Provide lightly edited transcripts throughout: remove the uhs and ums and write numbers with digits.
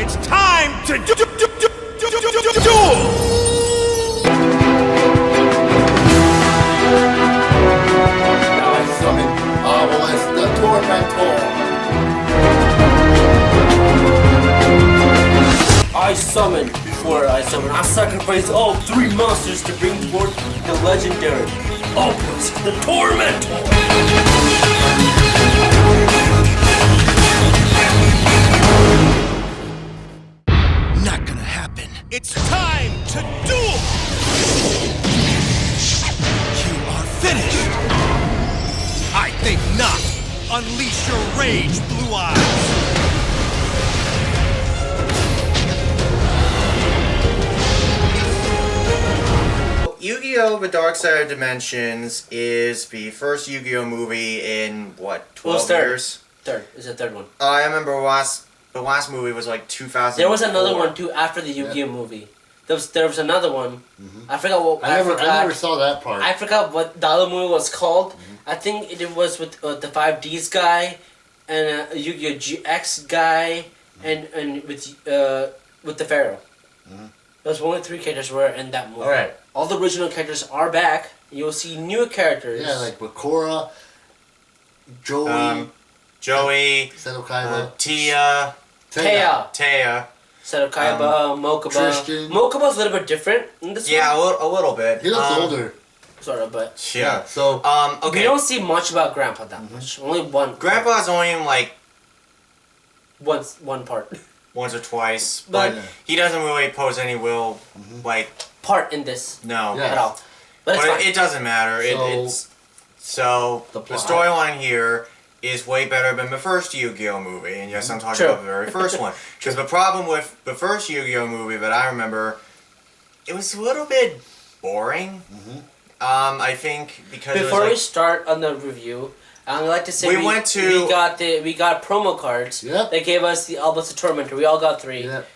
It's time to duel! Now I summon Obelisk the Tormentor. I sacrifice all 3 monsters to bring forth the legendary Obelisk the Tormentor. Not gonna happen. It's time to duel! You are finished! I think not. Unleash your rage, Blue Eyes! Yu-Gi-Oh! The Dark Side of Dimensions is the first Yu-Gi-Oh! Movie in, what, 12 years? Third. It's the third one. I remember the last movie was like 2000. There was another one too after the Yu-Gi-Oh! Movie. There was another one. I forgot what. I never saw that part. I forgot what the other movie was called. I think it was with the 5Ds guy, and a Yu-Gi-Oh! GX guy, and with the Pharaoh. Those only 3 characters were in that movie. Alright. All the original characters are back. You'll see new characters. Yeah, like Bakura, Joey, Seto Kaiba, Tia, Taya. Seto Kaiba, Mokuba. Tristan. Mokuba's a little bit different in this yeah, one. a little bit. He looks older. Sort of, but... Yeah. So, okay. We don't see much about Grandpa that much. Only one. Grandpa's only in like One part. once or twice, but he doesn't really pose any real like Part in this. no. Yeah. At all. But it's But fine. it doesn't matter. So The the plot. storyline here is way better than the first Yu-Gi-Oh! Movie, and yes, I'm talking True. about the very first one. Because the problem with the first Yu-Gi-Oh! Movie that I remember, it was a little bit boring. I think because Before it we was start on the review, I'd like to say We went to- we got promo cards. Yep. They gave us the Obelisk Tormentor. We all got 3. Yep.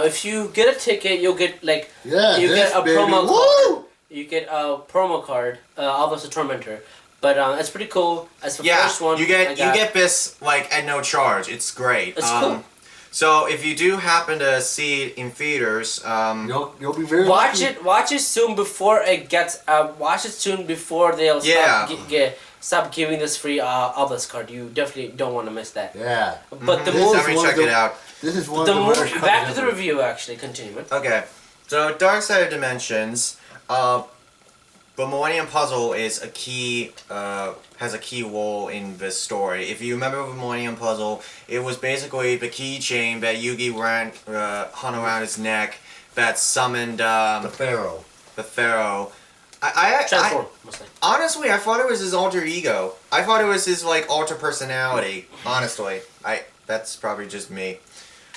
If you get a ticket, you'll get like you this, get a baby. promo Woo! card. You get a promo card, Obelisk Tormentor. But it's pretty cool. As the first one, you get this like at no charge. It's great. It's cool. So if you do happen to see it in theaters, you'll be very Watch lucky. it. Watch it soon before it gets. Watch it soon before they'll stop giving this free Obelisk card. You definitely don't want to miss that. Yeah. But the This movie, is let me one check of it out. This is one the of the movie. worst Back to cards the ever. review. Actually, continue. Okay, so Dark Side of Dimensions, the Millennium Puzzle is a key, has a key role in this story. If you remember the Millennium Puzzle, it was basically the keychain that Yugi hung around his neck that summoned The Pharaoh. the Pharaoh. I Transform, mostly. honestly, I thought it was his alter ego. I thought it was his like alter personality. Honestly, that's probably just me.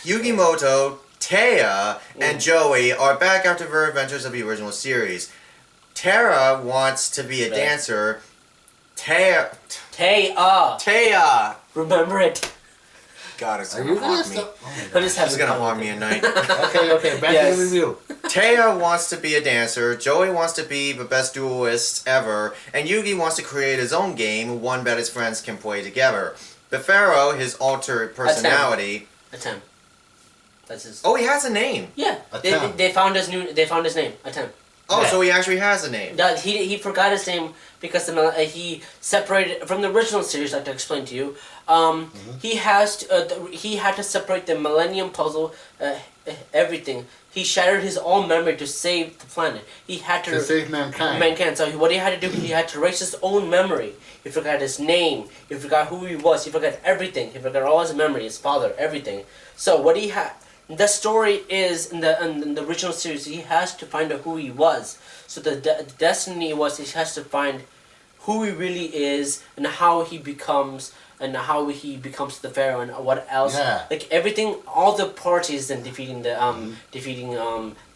Yugimoto, Taya, and Joey are back after their adventures of the original series. Tara wants to be a dancer. Taya. Remember it. God, it's Are gonna you gonna haunt me. stop? Oh my I'm God. just It's having gonna fun haunt with me it. at night. Okay, back Yes. to the review. Taya wants to be a dancer, Joey wants to be the best duelist ever, and Yugi wants to create his own game, one that his friends can play together. The Pharaoh, his altered personality... Atem. That's his. Oh, he has a name! Yeah. Atem. They found his name. Atem. Oh, Yeah. so he actually has a name. He forgot his name because he separated from the original series. Like to explain to you, he had to separate the Millennium Puzzle, everything. He shattered his own memory to save the planet. He had To save mankind. So what he had to do, he had to erase his own memory. He forgot his name. He forgot who he was. He forgot everything. He forgot all his memory, his father, everything. So what he had. The story is in the original series. He has to find out who he was. So the destiny was he has to find who he really is and how he becomes the Pharaoh and what else. Yeah. Like everything, all the parties in defeating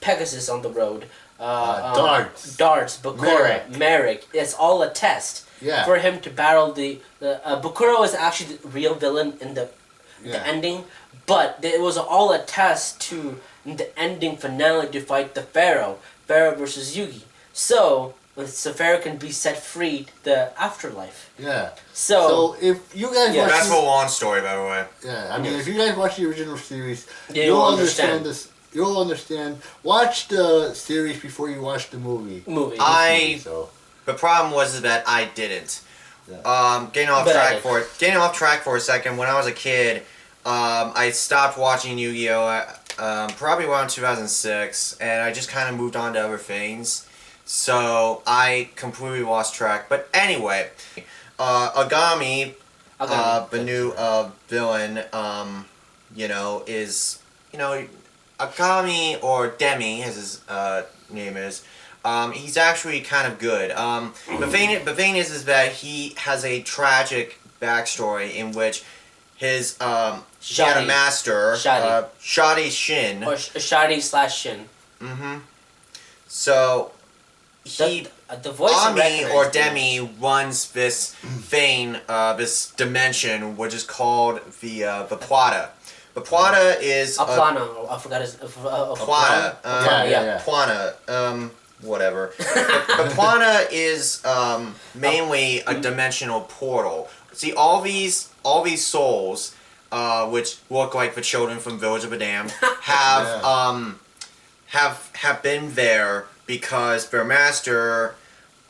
Pegasus on the road. Darts, Bakura, Merrick. It's all a test for him to battle the Bakura was actually the real villain in the ending. But it was all a test to the ending finale to fight the Pharaoh versus Yugi. So so Pharaoh can be set free to the afterlife. Yeah. So if you guys watch That's a long story, by the way. Yeah, I mean, if you guys watch the original series, Yeah, you'll you'll understand this. You'll understand. Watch the series before you watch the movie. The problem was that I didn't. Yeah. Getting off track for a second. When I was a kid, I stopped watching Yu-Gi-Oh! Probably around 2006, and I just kind of moved on to other things. So I completely lost track. But anyway, Agami, the new villain, is Agami, or Demi, as his name is. He's actually kind of good. The thing is that he has a tragic backstory in which his he had a master, Shadi Shin. Or Shadi/Shin. Mm-hmm. So he, the voice Ami or Demi runs this thing, this dimension, which is called the Plata. The Plata is Plana. I forgot his. Plata. Yeah. Whatever. The Plana is mainly a dimensional portal. See, all these souls, which look like the children from Village of the Damned, have been there because their master,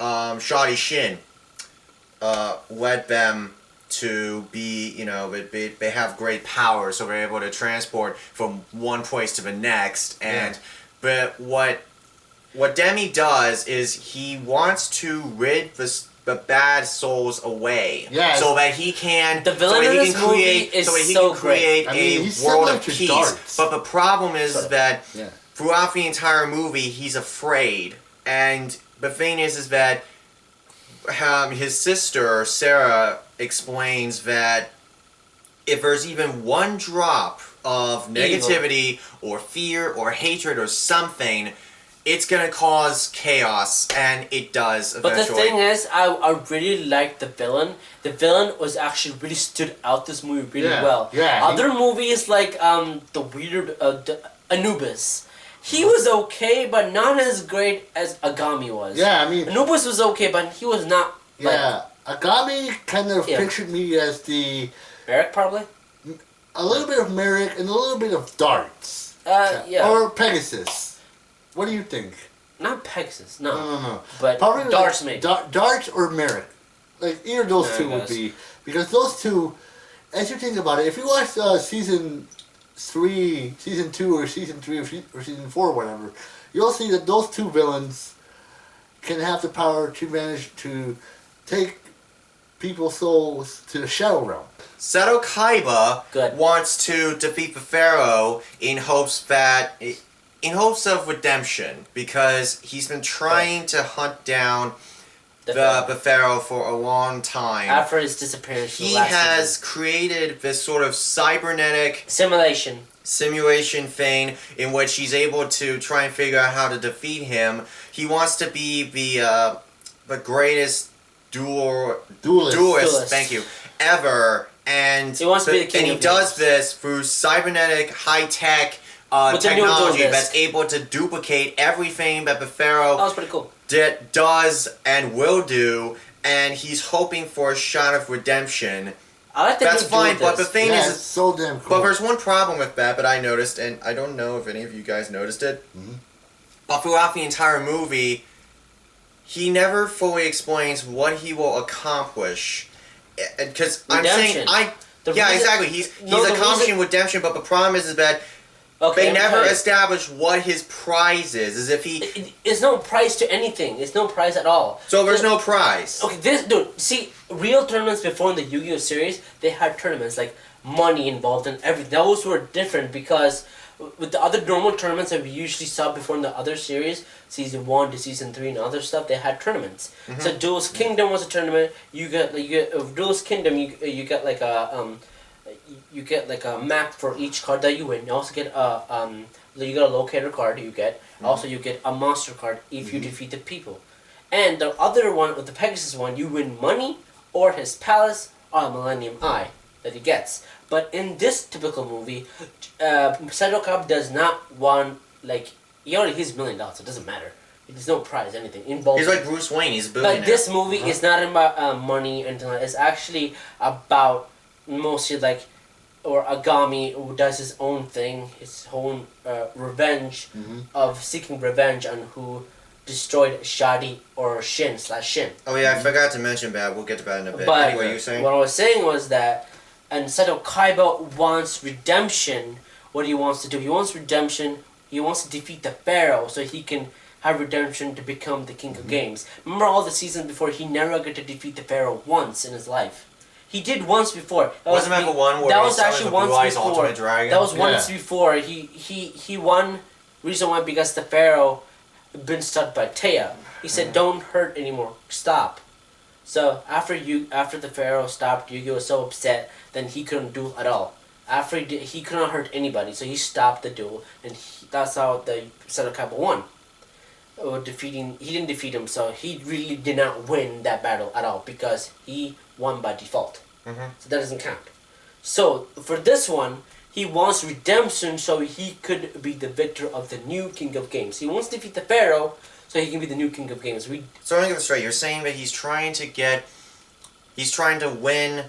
Shadi Shin, led them to be, they have great power, so they're able to transport from one place to the next. And but what Demi does is he wants to rid the bad souls away, so that he can create a world of peace. Darts. But the problem is that throughout the entire movie, he's afraid, and the thing is that his sister Sarah explains that if there's even one drop of negativity or fear or hatred or something, it's gonna cause chaos, and it does eventually. But the thing is, I really liked the villain. The villain was actually really stood out this movie really well. Yeah. Other movies like the weird Anubis, he was okay, but not as great as Agami was. Yeah, I mean Anubis was okay, but he was not. Agami kind of pictured me as the Merrick probably. A little bit of Merrick and a little bit of Darts. Or Pegasus. What do you think? Not Pegasus, no. No. But probably Darts, like maybe. Darts or Merrick. Like, either of those two would be. Because those two, as you think about it, if you watch season 3, season 2, or season 3, or season 4, whatever, you'll see that those two villains can have the power to manage to take people's souls to the Shadow Realm. Seto Kaiba wants to defeat the Pharaoh in hopes of redemption, because he's been trying to hunt down the Pharaoh for a long time. After his disappearance, he has created this sort of cybernetic simulation thing in which he's able to try and figure out how to defeat him. He wants to be the greatest duelist, thank you, ever, and he wants to be the king. And he does this through cybernetic high-tech technology that's able to duplicate everything that the Pharaoh does and will do, and he's hoping for a shot of redemption. That's fine, but the thing is, so damn cool. But there's one problem with that I noticed, and I don't know if any of you guys noticed it. But throughout the entire movie, he never fully explains what he will accomplish. Because I'm saying, exactly. He's accomplishing redemption, but the problem is that they never establish what his prize is. As if it's no prize to anything. It's no prize at all. So there's no prize. Okay, see, real tournaments before in the Yu-Gi-Oh series, they had tournaments like money involved and everything. Those were different because with the other normal tournaments that we usually saw before in the other series, season 1 to season 3 and other stuff, they had tournaments. So Duel's Kingdom was a tournament. You get Duel's Kingdom. You get like a you get like a map for each card that you win. You also get you get a locator card. You get also you get a monster card if you defeat the people. And the other one with the Pegasus one, you win money or his palace or a Millennium Eye that he gets. But in this typical movie, Seto Kaiba does not want, like, he already has $1 million, so it doesn't matter. There's no prize, anything in both. He's like Bruce Wayne. He's a billionaire. But this movie is not about money and anything like that. It's actually about mostly like, or Agami who does his own thing, his own revenge of seeking revenge on who destroyed Shadi or Shin/Shin. Oh yeah, I forgot to mention that. We'll get to that in a bit. But Anyway, you were saying? what I was saying was that, and Seto Kaiba wants redemption. What he wants to do, he wants redemption. He wants to defeat the Pharaoh so he can have redemption to become the King of Games. Remember all the seasons before, he never got to defeat the Pharaoh once in his life. He did once before. Wasn't that the one where that he was started actually the once Blue Eyes before. Ultimate Dragon? That was once before. He won. Reason why, because the Pharaoh had been stuck by Taya. He said, "Don't hurt anymore. Stop." So after the Pharaoh stopped, Yu-Gi-Oh was so upset. Then he couldn't do at all. After he could not hurt anybody, so he stopped the duel, and that's how the Seto Kaiba won. He didn't defeat him, so he really did not win that battle at all because he won by default. So that doesn't count. So for this one, he wants redemption so he could be the victor of the new King of Games. He wants to defeat the Pharaoh so he can be the new King of Games. So let me get this straight. You're saying that he's trying to win.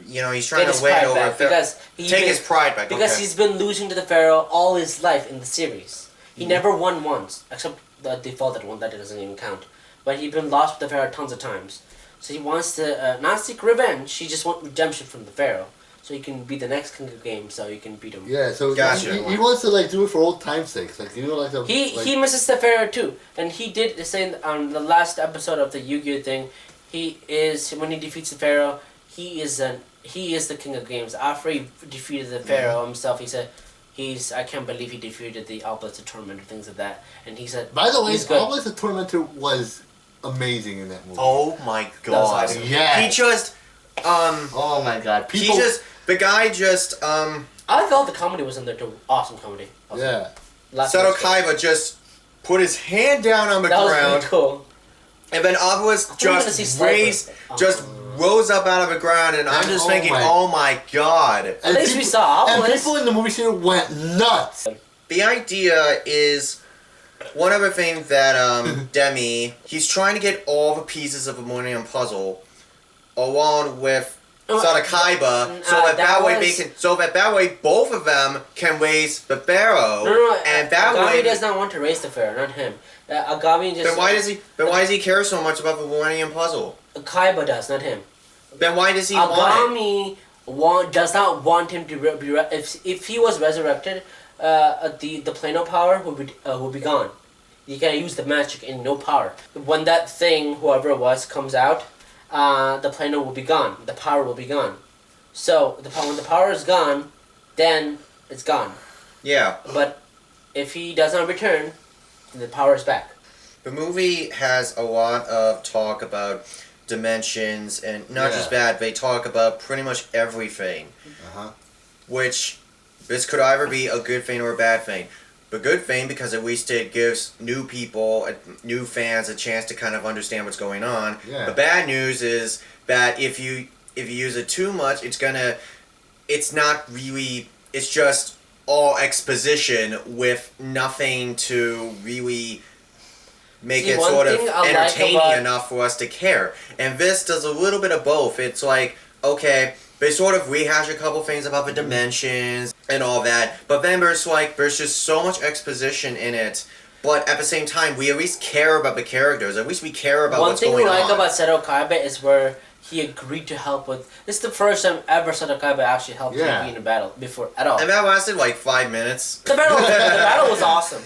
You know, he's trying to win over because take his pride back. Because okay. he's been losing to the Pharaoh all his life in the series. He never won once, except the defaulted one that doesn't even count. But he's been lost to the Pharaoh tons of times. So he wants to not seek revenge. He just wants redemption from the Pharaoh, so he can be the next King of Games. So he can beat him. Yeah, so Gotcha. he wants to like do it for old time's sake, like you know, like the, He misses the Pharaoh too, and he did the same on the last episode of the Yu-Gi-Oh thing. When he defeats the Pharaoh, he is the King of Games. After he defeated the Pharaoh himself, he said, I can't believe he defeated the Obelisk the Tormentor, things like that. And he said, by the way, he's good. Obelisk the Tormentor was amazing in that movie. Oh my god! awesome. Yeah. He just Oh my god! People. the guy just I felt the comedy was in there too. Awesome comedy. Awesome. Yeah. Last Seto episode. Kaiba just put his hand down on the That was ground, pretty cool. and then Obelisk I wanted to see Sniper. just rose up out of the ground, and I'm just thinking, oh my god! At least we saw And Obelisk. people in the movie theater went nuts. The idea is one other thing that Demi, he's trying to get all the pieces of the Millennium Puzzle along with Seto Kaiba, so that way both of them can raise the Pharaoh, and that Agami way. does not want to raise the Pharaoh, not him. Agami just. Then why does he? Then why does he care so much about the Millennium Puzzle? Kaiba does, not him. Then why does he want it? Agami does not want him to be. If he was resurrected, the Plano power would be gone. You can't use the magic and no power. When that thing, whoever it was, comes out, the Plano will be gone. The power will be gone. So when the power is gone, then it's gone. Yeah. But if he does not return, then the power is back. The movie has a lot of talk about dimensions, and not just that, they talk about pretty much everything. Which, this could either be a good thing or a bad thing. The good thing, because at least it gives new people, new fans, a chance to kind of understand what's going on. Yeah. The bad news is that if you use it too much, it's not really, it's just all exposition with nothing to really make it sort of entertaining enough for us to care. And this does a little bit of both. It's like, okay, they sort of rehash a couple things about the dimensions and all that, but then there's just so much exposition in it. But at the same time, we at least care about the characters. At least we care about what's going on. One thing we like about Seto Kaiba is where he agreed to help with. This is the first time ever Seto Kaiba actually helped Yugi in a battle before at all. And that lasted like 5 minutes. The battle was awesome.